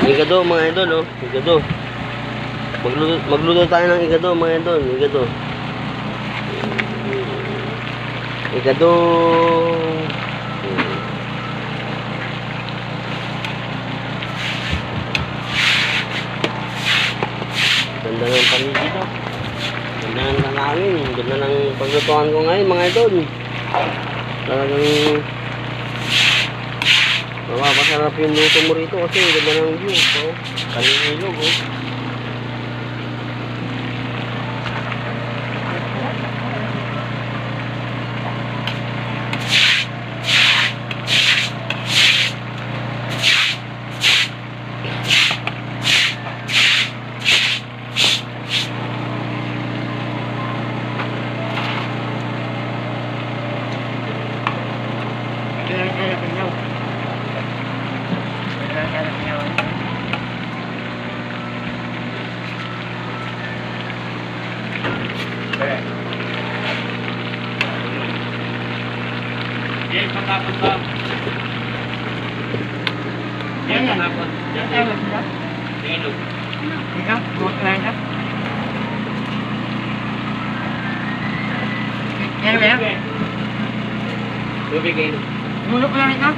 Igado mga idol, oh. Igado. Magluto tayo ng igado mga idol. Igado. Igado. Ganda ng paligid, oh. Ganda ng tanawin. Ganda ng paglutuan ko ngayon mga idol. Talagang mapapasarap yung luto mo rito kasi ganda ng view, oh. Kaling-ilog, oh. Yan, pangkapon ba? Yan, pangkapon. Yan, ilog. Ikaw, buhat na yan. Yan ba yan? Tubig ilog. Mulok lang ito.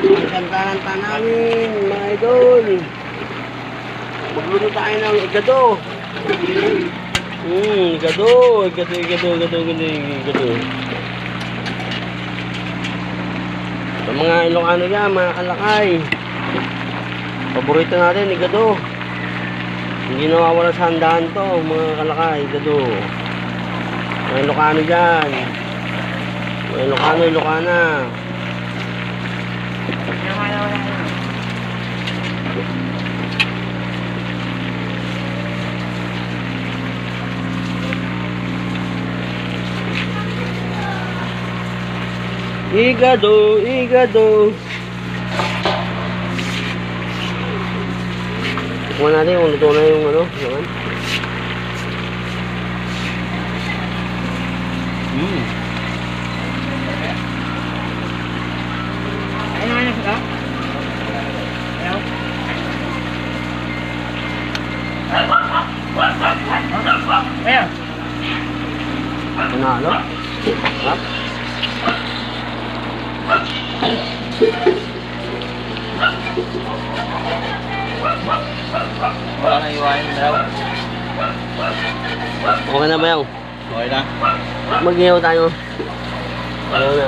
Ang ganda ng tanawin, mga idol. Magluto tayo ng igado. Igado. Sa mga Ilocano dyan, mga kalakay. Paborito natin, igado. Hindi nawawala sa handaan to, mga kalakay, igado. Mga Ilocano dyan. Mga Ilocano, Ilocana. Igado. Tingnan natin kung luto na yung ano, naman. Ano na sila? Ayan. Panalo? Sarap? Wala na iwain daw. Okay na ba yung? Okay na. Mag-ihaw tayo. Ayaw na.